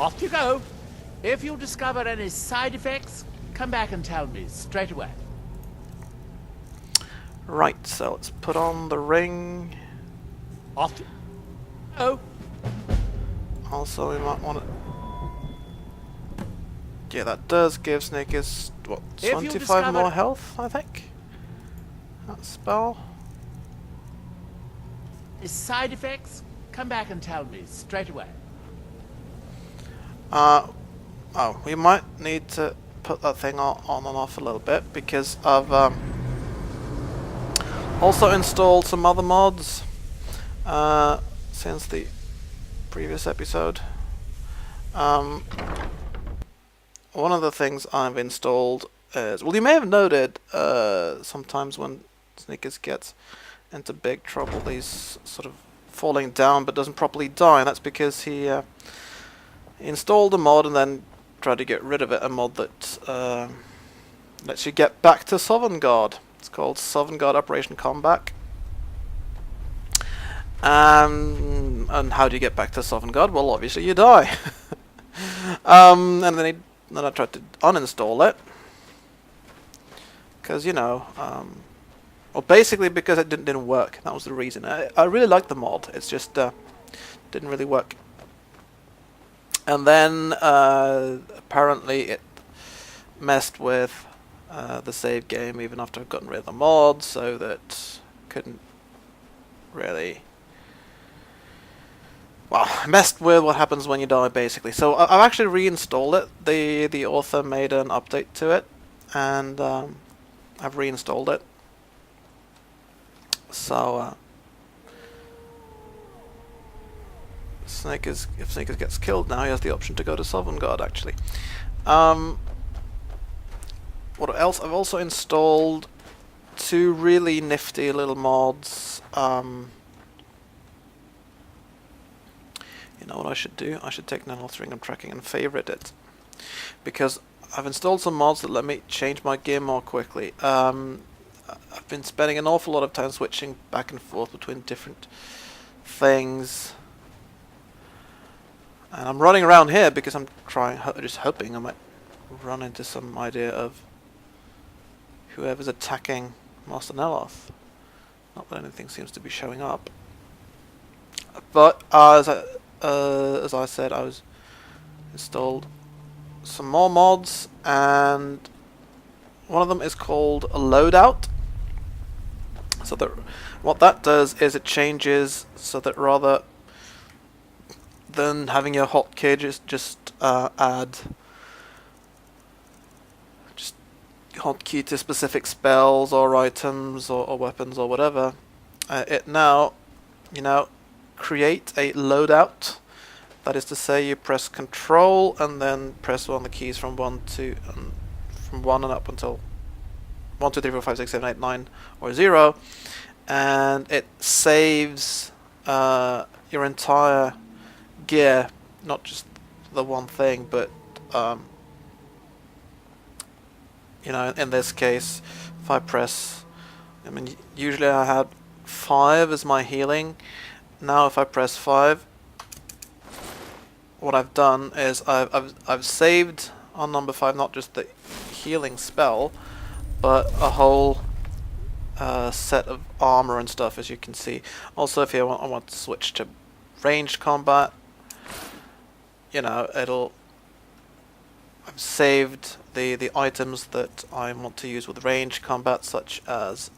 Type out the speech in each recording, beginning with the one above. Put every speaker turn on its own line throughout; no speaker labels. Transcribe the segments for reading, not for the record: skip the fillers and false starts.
Off you go. If you discover any side effects, come back and tell me straight away.
Right, so let's put on the ring.
Off you go.
Also, we might want to... Yeah, that does give Snickers, what, 25 more health, I think? That spell.
Side effects, come back and tell me straight away.
Oh, we might need to put that thing on and off a little bit, because I've also installed some other mods since the previous episode. One of the things I've installed is, well, you may have noted sometimes when Snickers gets into big trouble, he's sort of falling down but doesn't properly die, and that's because he installed a mod and then tried to get rid of it, a mod that lets you get back to Sovngarde. It's called Sovngarde Operation Comeback. And how do you get back to Sovngarde? Well, obviously you die. And then I tried to uninstall it, because, you know, well, basically because it didn't work. That was the reason. I really liked the mod, it's just didn't really work. And then apparently it messed with the save game even after I've gotten rid of the mod, so that couldn't really... Well, messed with what happens when you die, basically. So I've actually reinstalled it. The author made an update to it, and I've reinstalled it. So if Snickers gets killed now, he has the option to go to Sovngarde, actually. What else? I've also installed 2 really nifty little mods. You know what I should do? I should take Nanol's Ring of Tracking and favorite it, because I've installed some mods that let me change my gear more quickly. I've been spending an awful lot of time switching back and forth between different things, and I'm running around here because I'm just hoping I might run into some idea of whoever's attacking Master Neloth. Not that anything seems to be showing up, but as I said, I was installed some more mods, and one of them is called a Loadout. So that what that does is it changes so that rather than having your hotkey just add just hotkey to specific spells or items or weapons or whatever, it now, you know, create a loadout. That is to say, you press Control and then press one of the keys from 1 and up until 1, 2, 3, 4, 5, 6, 7, 8, 9 or 0, and it saves your entire gear, not just the one thing, but you know, in this case, if I press, I mean, usually I had 5 as my healing. Now if I press 5, what I've done is I've saved on number 5 not just the healing spell, but a whole set of armor and stuff, as you can see. Also, if I want to switch to ranged combat, you know, I've saved the items that I want to use with ranged combat, such as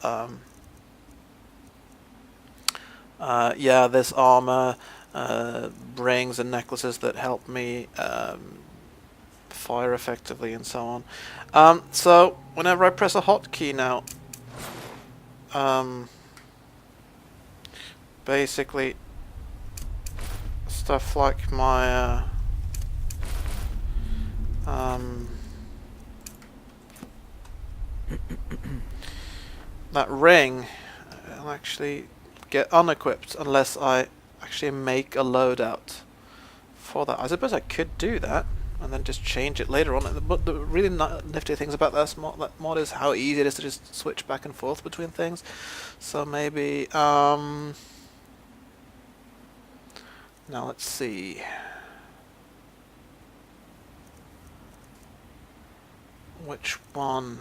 yeah, this armor, rings and necklaces that help me fire effectively, and so on. So whenever I press a hotkey now, basically stuff like my that ring will actually get unequipped unless I actually make a loadout for that. I suppose I could do that and then just change it later on. But the really nifty things about that mod is how easy it is to just switch back and forth between things. So maybe now let's see. Which one?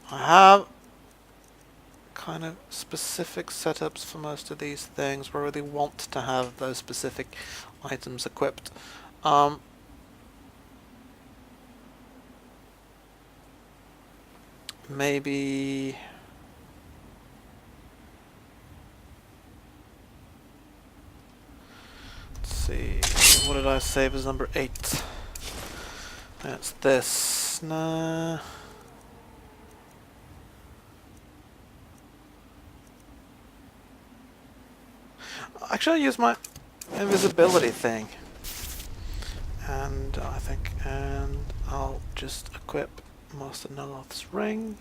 I have kind of specific setups for most of these things where I really want to have those specific items equipped. Maybe let's see, what did I save as number 8? That's this. Nah. Actually, I use my invisibility thing, and I'll just equip Master Neloth's ring.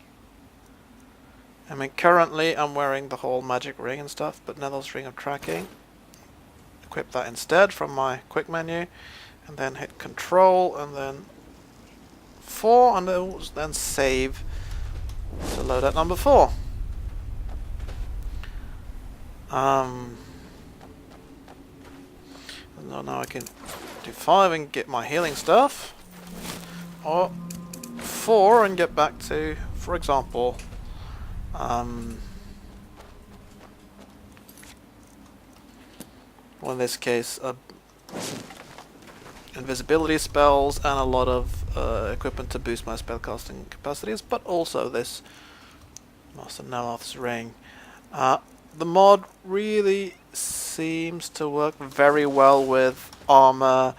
I mean, currently I'm wearing the whole magic ring and stuff, but Neloth's ring of tracking. Equip that instead from my quick menu, and then hit Control, and then 4, and then save to loadout number 4. Now I can do 5 and get my healing stuff, or 4 and get back to, for example, well, in this case, invisibility spells and a lot of equipment to boost my spellcasting capacities, but also this Master Neloth's ring. The mod really seems to work very well with armor,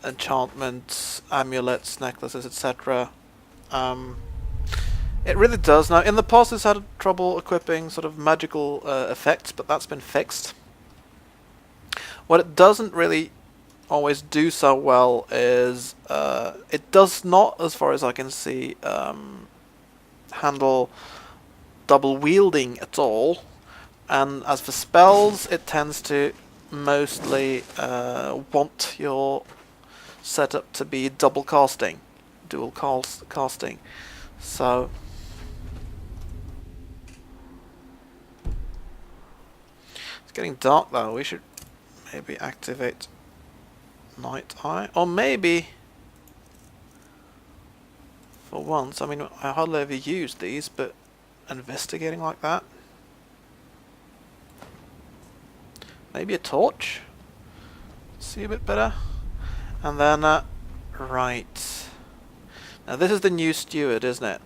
enchantments, amulets, necklaces, etc. It really does. Now, in the past it's had trouble equipping sort of magical effects, but that's been fixed. What it doesn't really always do so well is it does not, as far as I can see, handle double wielding at all. And as for spells, it tends to mostly want your setup to be double casting, dual casting. So it's getting dark though. We should maybe activate Night Eye, or maybe for once. I mean, I hardly ever use these, but investigating like that. Maybe a torch? See a bit better? And then, right. Now this is the new steward, isn't it?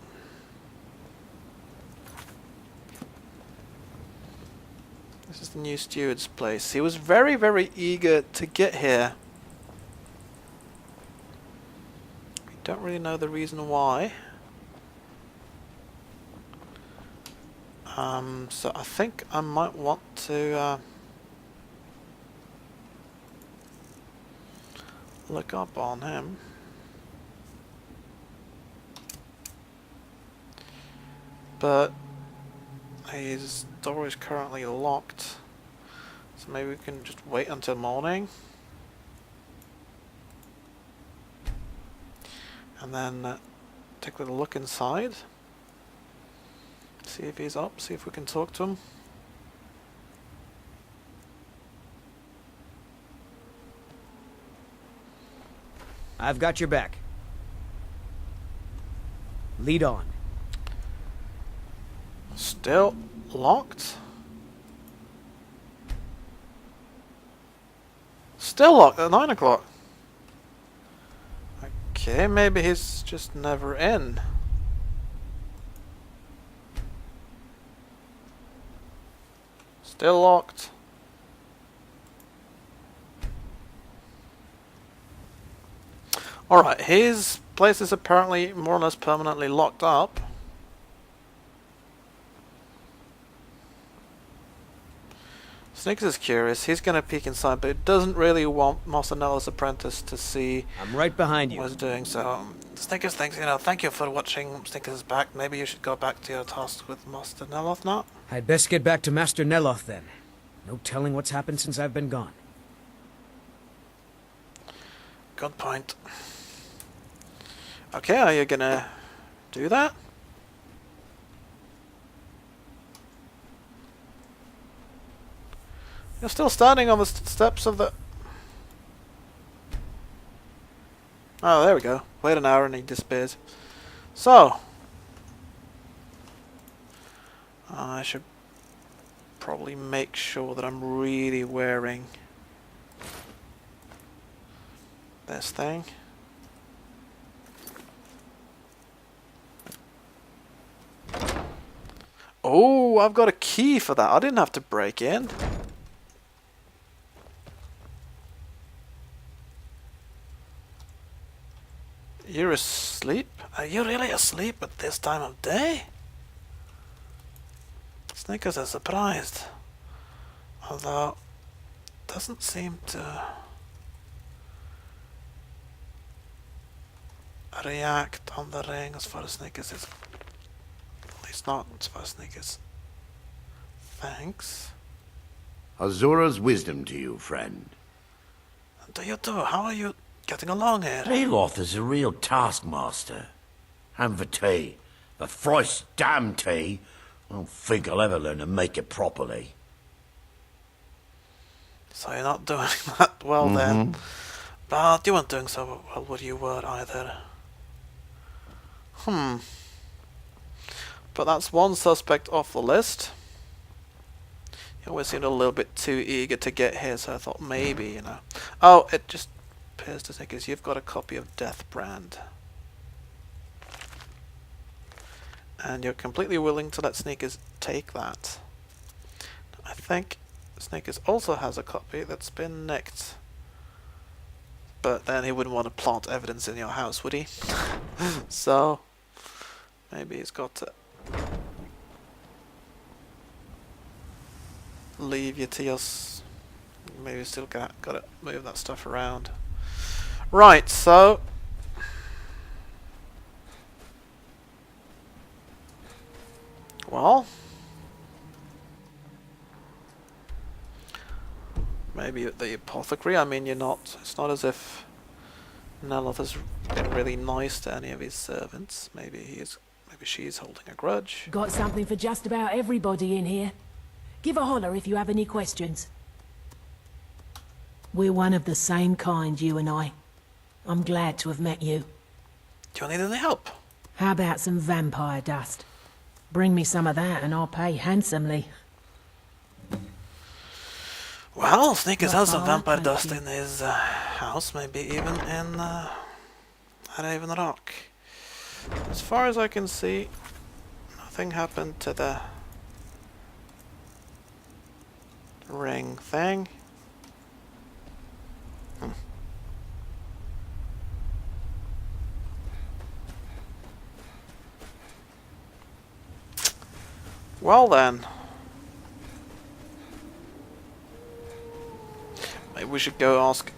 This is the new steward's place. He was very, very eager to get here. We don't really know the reason why. So I think I might want to look up on him. But his door is currently locked, so maybe we can just wait until morning and then take a little look inside, see if he's up, see if we can talk to him.
I've got your back. Lead on.
Still locked? Still locked at 9 o'clock. Okay, maybe he's just never in. Still locked. Alright, his place is apparently more or less permanently locked up. Snickers is curious. He's going to peek inside, but he doesn't really want Master Neloth's apprentice to see
I'm right behind you.
what he's doing. So Snickers thinks, thank you for watching. Snickers is back. Maybe you should go back to your task with Master Neloth now.
I'd best get back to Master Neloth then. No telling what's happened since I've been gone.
Good point. Okay, are you gonna do that? You're still standing on the steps of the... Oh, there we go. Wait an hour and he disappears. So, I should probably make sure that I'm really wearing this thing. Oh, I've got a key for that. I didn't have to break in. You're asleep? Are you really asleep at this time of day? Snickers is surprised. Although, doesn't seem to react on the ring as far as Snickers is. At least not as far as Snickers. Thanks.
Azura's wisdom to you, friend.
Do you too? How are you getting along here?
Aloth is a real taskmaster. And for tea. The thrice damn tea. I don't think I'll ever learn to make it properly.
So you're not doing that well then. But you weren't doing so well what you were either. But that's one suspect off the list. You always seemed a little bit too eager to get here, so I thought maybe, you know. Oh, it just appears to think you've got a copy of Deathbrand. And you're completely willing to let Sneakers take that. I think Sneakers also has a copy that's been nicked. But then he wouldn't want to plant evidence in your house, would he? So, maybe he's got to leave you to your... Maybe still gotta move that stuff around. Right, so... Well... Maybe at the apothecary. I mean, you're not... It's not as if Neloth has been really nice to any of his servants. Maybe he is... Maybe she's holding a grudge.
Got something for just about everybody in here. Give a holler if you have any questions. We're one of the same kind, you and I. I'm glad to have met you.
Do you need any help?
How about some vampire dust? Bring me some of that and I'll pay handsomely.
Well, Sneakers
Not
has some
far,
vampire
thank
dust
you.
in his house, maybe even in Haven Rock. As far as I can see, nothing happened to the ring thing. Well then. Maybe we should go ask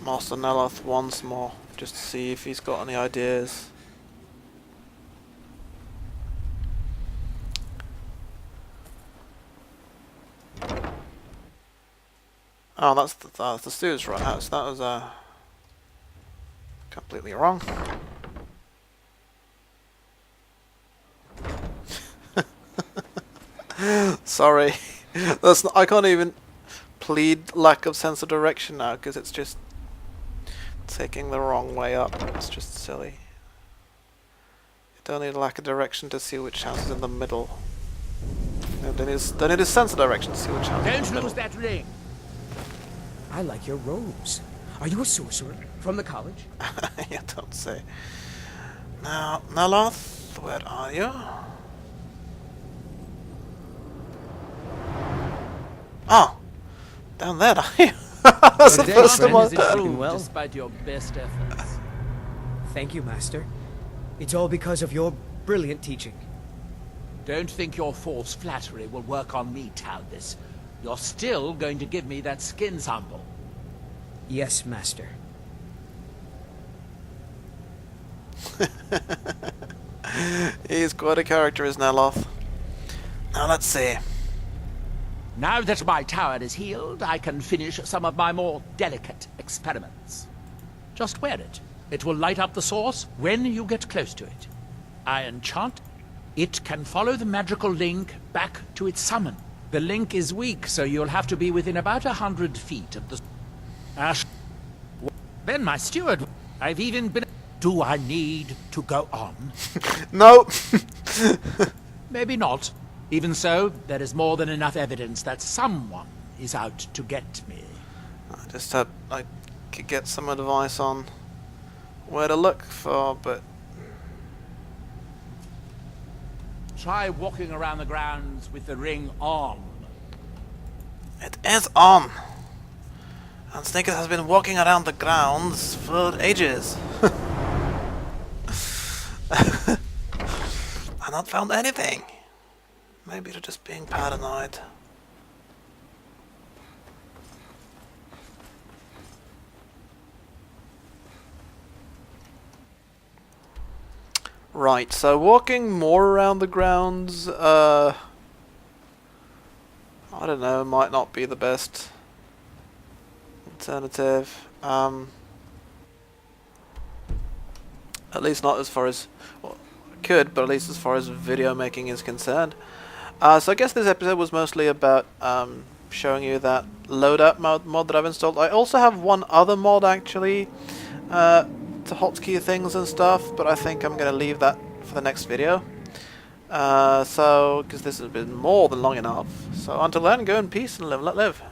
Master Neloth once more, just to see if he's got any ideas. Oh, that's the steward's right house. That was completely wrong. Sorry, that's not, I can't even plead lack of sense of direction now because it's just taking the wrong way up. It's just silly. You don't need a lack of direction to see which house is in the middle. No, don't need a sense of direction to see which house is in
Don't
the middle.
lose that ring.
I like your robes. Are you a sorcerer from the college?
You don't say. Now, Neloth, where are you? Oh, down there, are you? That's the
Good day,
first
friend.
time
Is it
I've
keeping well?
Despite your best efforts.
Thank you, Master. It's all because of your brilliant teaching.
Don't think your false flattery will work on me, Talbis. You're still going to give me that skin sample.
Yes, Master.
He's quite a character, is Neloth. Now let's see.
Now that my tower is healed, I can finish some of my more delicate experiments. Just wear it. It will light up the source when you get close to it. I enchant. It can follow the magical link back to its summon. The link is weak, so you'll have to be within about 100 feet of the... Then my steward... I've even been... Do I need to go on?
No!
Maybe not. Even so, there is more than enough evidence that someone is out to get me.
I just hope I could get some advice on where to look for, but...
Try walking around the grounds with the ring on.
It is on! And Snickers has been walking around the grounds for ages. I've not found anything. Maybe they're just being paranoid. Right, so walking more around the grounds, I don't know, might not be the best alternative. At least not as far as... Well, I could, but at least as far as video making is concerned. So I guess this episode was mostly about showing you that loadout mod that I've installed. I also have one other mod actually to hotkey things and stuff, but I think I'm going to leave that for the next video. Because this has been more than long enough. So until then, go in peace and live and let live.